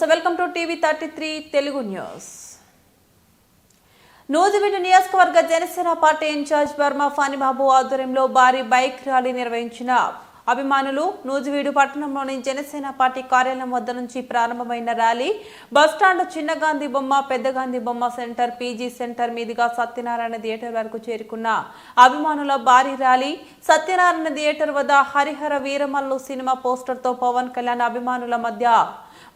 నమస్తే welcome to TV 33 Telugu news. Nuzvid నియోజకవర్గ Janasena party incharge Barma Phanibabu ఆధ్వర్యంలో భారీ బైక్ ర్యాలీ నిర్వహించిన అభిమానులు నూజివీడు పట్టణంలోని జనసేన పార్టీ కార్యాలయం వద్ద నుంచి ప్రారంభమైన ర్యాలీ బస్టాండ్ చిన్న గాంధీ బొమ్మ పెద్ద గాంధీ బొమ్మ సెంటర్ పీజీ సెంటర్ మీదుగా సత్యనారాయణ థియేటర్ వరకు చేరుకున్న అభిమానుల భారీ ర్యాలీ సత్యనారాయణ థియేటర్ వద్ద హరిహర వీరమల్లు సినిమా పోస్టర్ తో పవన్ కళ్యాణ్ అభిమానుల మధ్య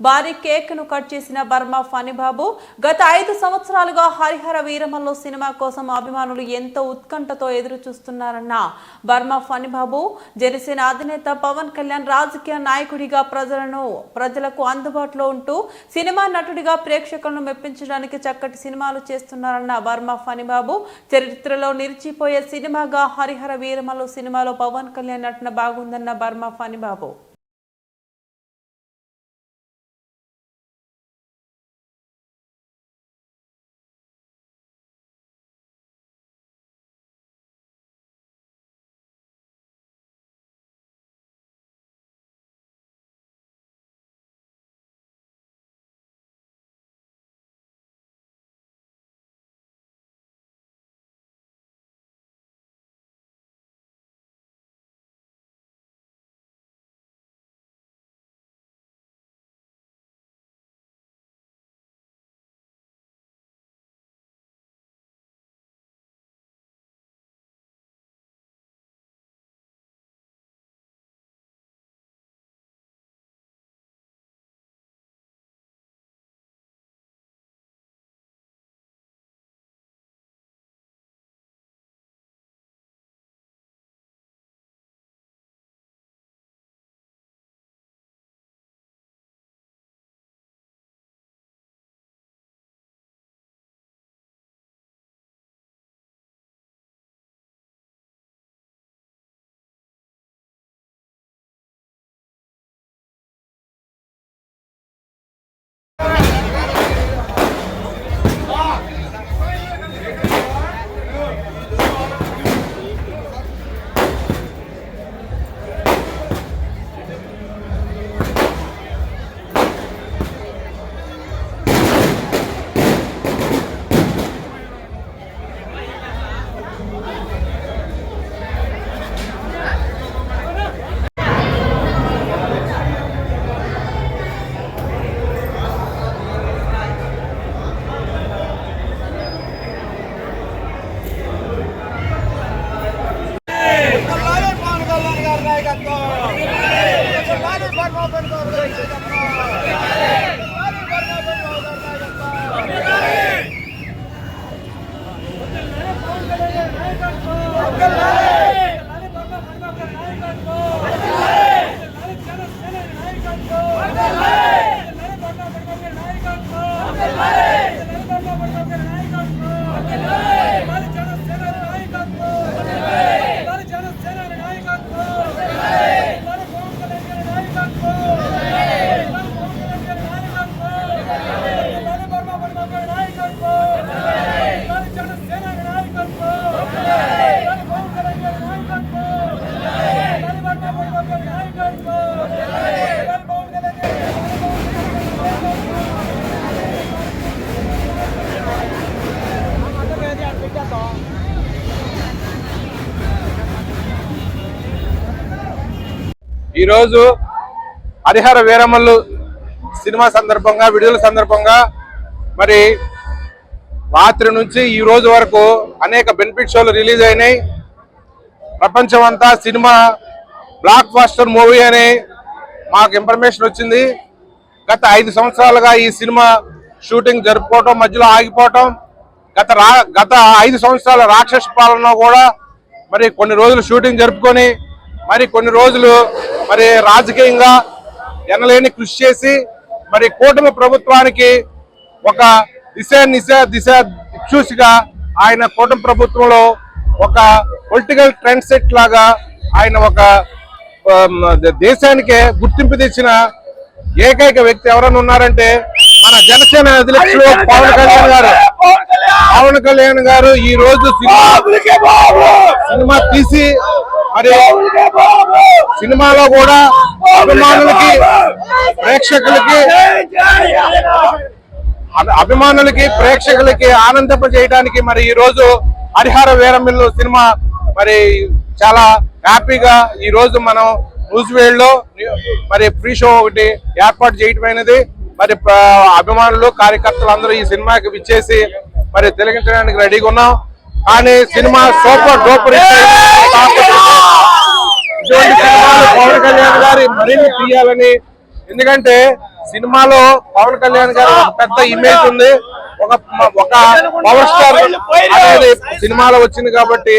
భారీ కేక్ ను కట్ చేసిన బర్మా ఫణిబాబు గత 5 సంవత్సరాలుగా హరిహర వీరమల్లు సినిమా కోసం అభిమానులు ఎంతో ఉత్కంఠతో ఎదురు చూస్తున్నారన్న బర్మా ఫణిబాబు జనసేన అధినేత పవన్ కళ్యాణ్ రాజకీయ నాయకుడిగా ప్రజలకు అందుబాటులో ఉంటూ సినిమా నటుడిగా ప్రేక్షకులను మెప్పించడానికి చక్కటి సినిమాలు చేస్తున్నారన్న బర్మా ఫణిబాబు చరిత్రలో నిలిచిపోయే సినిమాగా హరిహర వీరమల్లు సినిమాలో పవన్ కళ్యాణ్ నటన బాగుందన్న బర్మా ఫణిబాబు. ఈరోజు హరిహర వీరమల్లు సినిమా సందర్భంగా విడుదల సందర్భంగా మరి రాత్రి నుంచి ఈ రోజు వరకు అనేక బెనిఫిట్ షోలు రిలీజ్ అయినాయి. ప్రపంచం అంతా సినిమా బ్లాక్ బస్టర్ మూవీ అని మాకు ఇన్ఫర్మేషన్ వచ్చింది. గత 5 సంవత్సరాలుగా ఈ సినిమా షూటింగ్ జరుపుకోవటం మధ్యలో ఆగిపోవటం, గత 5 సంవత్సరాల రాక్షస పాలన కూడా మరి కొన్ని రోజులు షూటింగ్ జరుపుకొని మరి కొన్ని రోజులు మరి రాజకీయంగా ఎనలేని కృషి చేసి మరి కూటమి ప్రభుత్వానికి ఒక దిశూసిగా ఆయన కూటమి ప్రభుత్వంలో ఒక పొలిటికల్ ట్రెండ్ సెట్ లాగా ఆయన ఒక దేశానికే గుర్తింపు తెచ్చిన ఏకైక వ్యక్తి ఎవరైనా ఉన్నారంటే మన జనసేన అధ్యక్షులు పవన్ కళ్యాణ్ గారు ఈ రోజు సినిమా తీసి మరి సినిమాలో కూడా ప్రేక్షకులకి ఆనందింపజేయడానికి మరి ఈ రోజు హరిహర వీరమల్లు సినిమా మరి చాలా హ్యాపీగా ఈ రోజు మనం న్యూజివేడ్ లో మరి ప్రీ షో ఒకటి ఏర్పాటు చేయటమైనది. మరి అభిమానులు కార్యకర్తలు అందరూ ఈ సినిమాకి విచ్చేసి మరి తిలకించడానికి రెడీగా ఉన్నాం. కానీ సినిమా సూపర్ డూపర్ ఇటువంటి సినిమాలు పవన్ కళ్యాణ్ గారి మరిన్ని తీయాలని, ఎందుకంటే సినిమాలో పవన్ కళ్యాణ్ గారి ఒక పెద్ద ఇమేజ్ ఉంది, ఒక పవర్ స్టార్ అనేది సినిమాలో వచ్చింది. కాబట్టి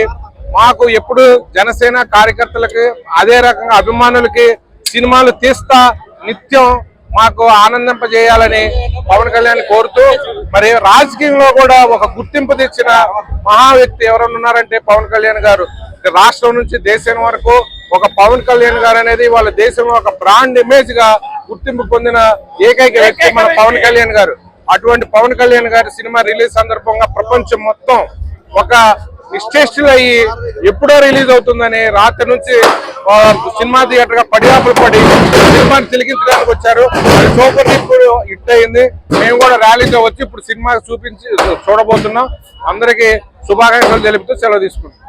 మాకు ఎప్పుడు జనసేన కార్యకర్తలకి అదే రకంగా అభిమానులకి సినిమాలు తీస్తా నిత్యం మాకు ఆనందింపజేయాలని పవన్ కళ్యాణ్ కోరుతూ, మరి రాజకీయంలో కూడా ఒక గుర్తింపు తెచ్చిన మహా వ్యక్తి ఎవరన్నా ఉన్నారంటే పవన్ కళ్యాణ్ గారు. రాష్ట్రం నుంచి దేశం వరకు ఒక పవన్ కళ్యాణ్ గారు అనేది వాళ్ళ దేశంలో ఒక బ్రాండ్ ఇమేజ్ గా గుర్తింపు పొందిన ఏకైక వ్యక్తి మన పవన్ కళ్యాణ్ గారు. అటువంటి పవన్ కళ్యాణ్ గారి సినిమా రిలీజ్ సందర్భంగా ప్రపంచం మొత్తం ఒక నిశ్చేష్టులు అయ్యి ఎప్పుడో రిలీజ్ అవుతుందని రాత్రి నుంచి సినిమా థియేటర్ గా పడియాపులు పడి సినిమాని తిలకించడానికి వచ్చారు. అది సూపర్ హిట్ అయింది. మేము కూడా ర్యాలీతో వచ్చి ఇప్పుడు సినిమా చూపించి చూడబోతున్నాం. అందరికీ శుభాకాంక్షలు తెలుపుతూ సెలవు తీసుకుంటాం.